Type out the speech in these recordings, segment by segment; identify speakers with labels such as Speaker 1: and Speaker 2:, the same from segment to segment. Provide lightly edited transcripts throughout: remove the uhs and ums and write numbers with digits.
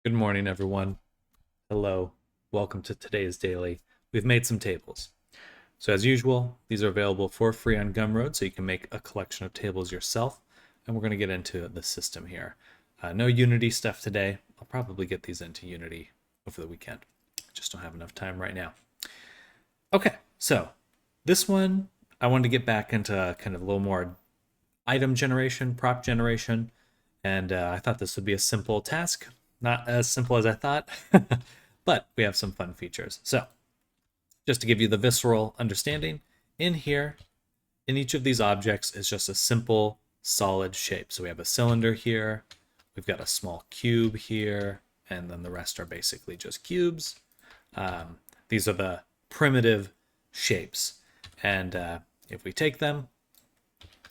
Speaker 1: Good morning, everyone. Hello. Welcome to today's daily. We've made some tables. So as usual, these are available for free on Gumroad, so you can make a collection of tables yourself. And we're going to get into the system here. No Unity stuff today. I'll probably get these into Unity over the weekend. I just don't have enough time right now. Okay, so this one, I wanted to get back into kind of a little more item generation, prop generation, and I thought this would be a simple task. Not as simple as I thought, but we have some fun features. So, just to give you the visceral understanding, in here, in each of these objects is just a simple solid shape. So we have a cylinder here, we've got a small cube here, and then the rest are basically just cubes. These are the primitive shapes. And if we take them,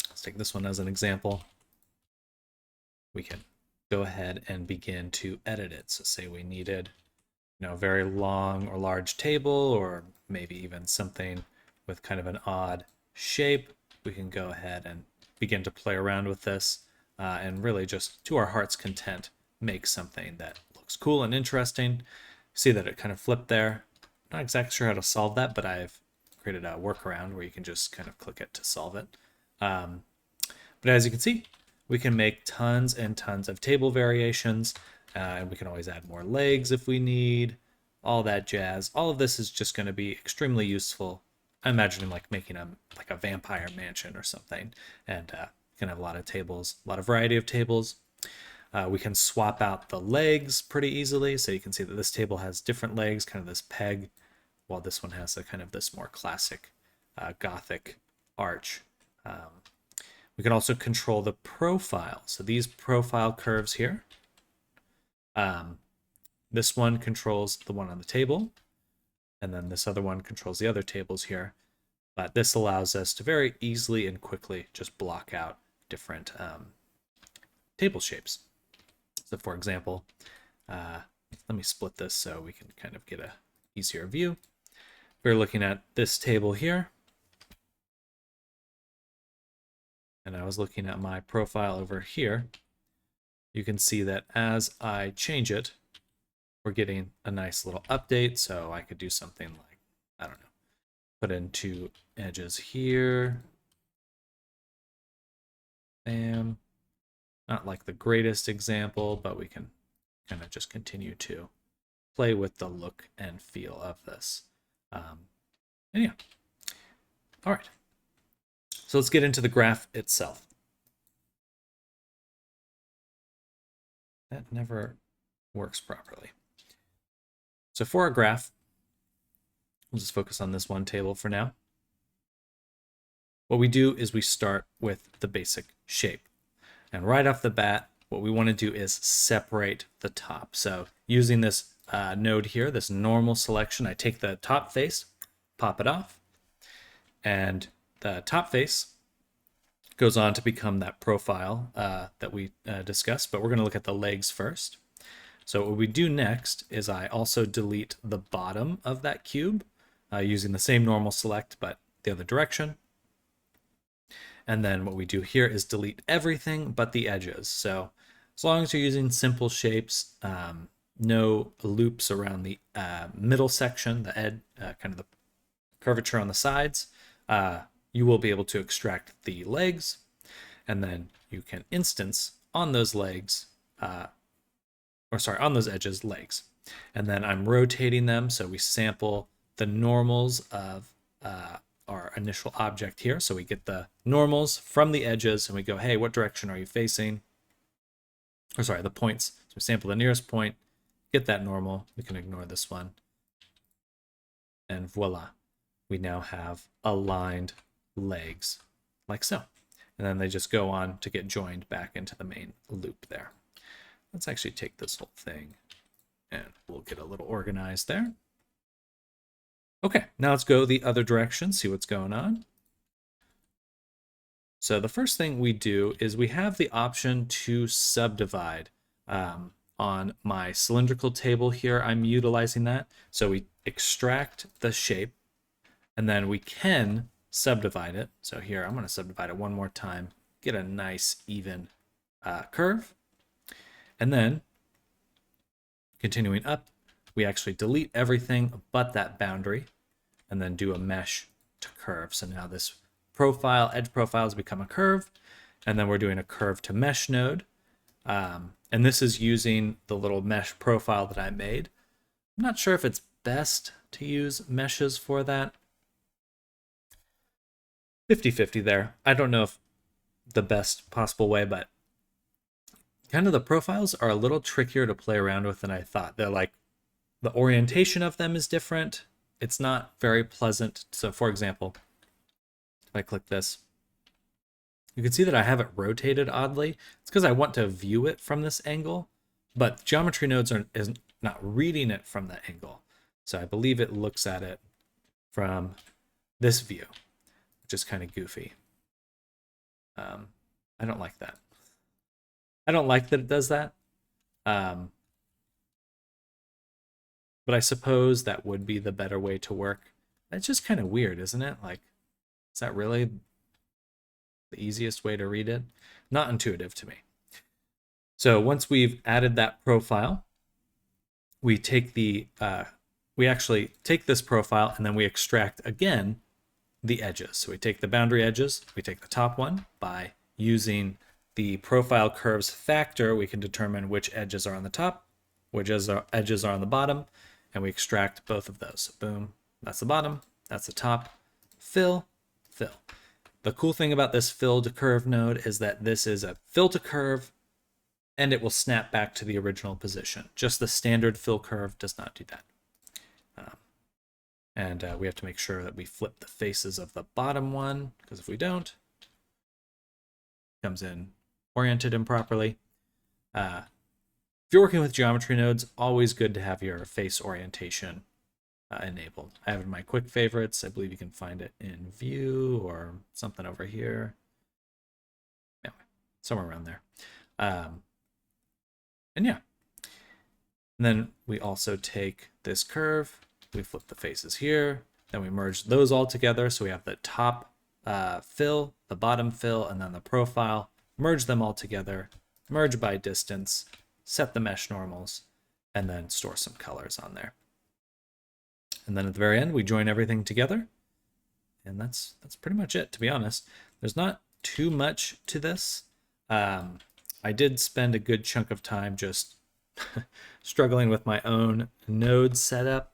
Speaker 1: let's take this one as an example, we can go ahead and begin to edit it. So say we needed, a very long or large table, or maybe even something with kind of an odd shape, we can go ahead and begin to play around with this and really just to our heart's content make something that looks cool and interesting. See that it kind of flipped there. Not exactly sure how to solve that, but I've created a workaround where you can just kind of click it to solve it. But as you can see, we can make tons and tons of table variations, and we can always add more legs if we need, all that jazz. All of this is just going to be extremely useful. I'm imagining like making a vampire mansion or something, and you can have a lot of tables, a lot of variety of tables. We can swap out the legs pretty easily, so you can see that this table has different legs, kind of this peg, while this one has a kind of this more classic Gothic arch. We can also control the profile. So these profile curves here, this one controls the one on the table, and then this other one controls the other tables here. But this allows us to very easily and quickly just block out different table shapes. So for example, let me split this so we can kind of get a easier view. We're looking at this table here, and I was looking at my profile over here. You can see that as I change it, we're getting a nice little update. So I could do something like, I don't know, put in two edges here. Bam. Not like the greatest example, but we can kind of just continue to play with the look and feel of this. And yeah. All right. So let's get into the graph itself. That never works properly. So for our graph, we'll just focus on this one table for now. What we do is we start with the basic shape. And right off the bat, what we want to do is separate the top. So using this node here, this normal selection, I take the top face, pop it off, and the top face goes on to become that profile that we discussed, but we're going to look at the legs first. So what we do next is I also delete the bottom of that cube using the same normal select, but the other direction. And then what we do here is delete everything but the edges. So as long as you're using simple shapes, no loops around the middle section, the kind of the curvature on the sides, you will be able to extract the legs, and then you can instance on those legs, on those edges, legs. And then I'm rotating them, so we sample the normals of our initial object here. So we get the normals from the edges, and we go, hey, what direction are you facing? Or sorry, the points. So we sample the nearest point, get that normal. We can ignore this one. And voila, we now have aligned legs like so. And then they just go on to get joined back into the main loop there. Let's actually take this whole thing and we'll get a little organized there. Okay, now let's go the other direction, see what's going on. So the first thing we do is we have the option to subdivide. On my cylindrical table here, I'm utilizing that. So we extract the shape, and then we can subdivide it. So here, I'm going to subdivide it one more time, get a nice even curve. And then Continuing up, we actually delete everything but that boundary and then do a mesh to curve. So now this profile, edge profile has become a curve, and then we're doing a curve to mesh node. And this is using the little mesh profile that I made. I'm not sure if it's best to use meshes for that. 50-50 there. I don't know if the best possible way, but kind of the profiles are a little trickier to play around with than I thought. They're like, the orientation of them is different. It's not very pleasant. So for example, if I click this, you can see that I have it rotated oddly. It's because I want to view it from this angle, but geometry nodes is not reading it from that angle. So I believe it looks at it from this view, which is kind of goofy. I don't like that. I don't like that it does that. But I suppose that would be the better way to work. It's just kind of weird, isn't it? Like, is that really the easiest way to read it? Not intuitive to me. So once we've added that profile, we take we actually take this profile and then we extract again the edges. So we take the boundary edges, we take the top one. By using the profile curves factor, we can determine which edges are on the top, which edges are on the bottom, and we extract both of those. So boom, that's the bottom, that's the top. Fill, fill. The cool thing about this fill to curve node is that this is a fill to curve, and it will snap back to the original position. Just the standard fill curve does not do that. And we have to make sure that we flip the faces of the bottom one, because if we don't, it comes in oriented improperly. If you're working with geometry nodes, always good to have your face orientation enabled. I have it in my quick favorites. I believe you can find it in view or something over here. Yeah, somewhere around there. And yeah. And then we also take this curve, we flip the faces here, then we merge those all together. So we have the top fill, the bottom fill, and then the profile. Merge them all together, merge by distance, set the mesh normals, and then store some colors on there. And then at the very end, we join everything together. And that's pretty much it, to be honest. There's not too much to this. I did spend a good chunk of time just struggling with my own node setup.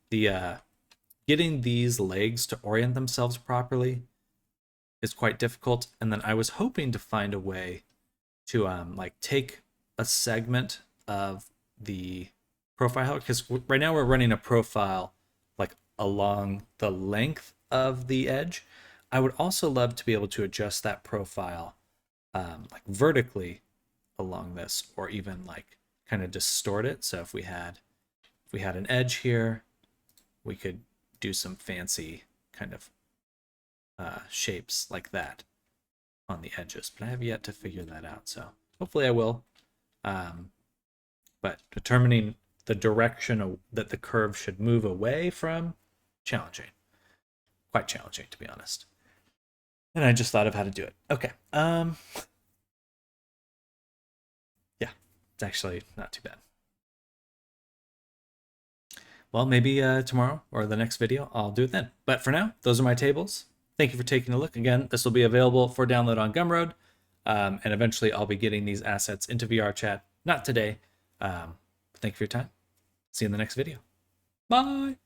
Speaker 1: Getting these legs to orient themselves properly is quite difficult. And then I was hoping to find a way to like take a segment of the profile, because right now we're running a profile like along the length of the edge. I would also love to be able to adjust that profile like vertically along this, or even like kind of distort it. So if we had an edge here, we could do some fancy kind of shapes like that on the edges, but I have yet to figure that out. So hopefully I will. But determining the direction that the curve should move away from, challenging. Quite challenging, to be honest. And I just thought of how to do it. Okay. Yeah, it's actually not too bad. Well, maybe tomorrow or the next video, I'll do it then. But for now, those are my tables. Thank you for taking a look. Again, this will be available for download on Gumroad. And eventually I'll be getting these assets into VRChat. Not today. Thank you for your time. See you in the next video. Bye.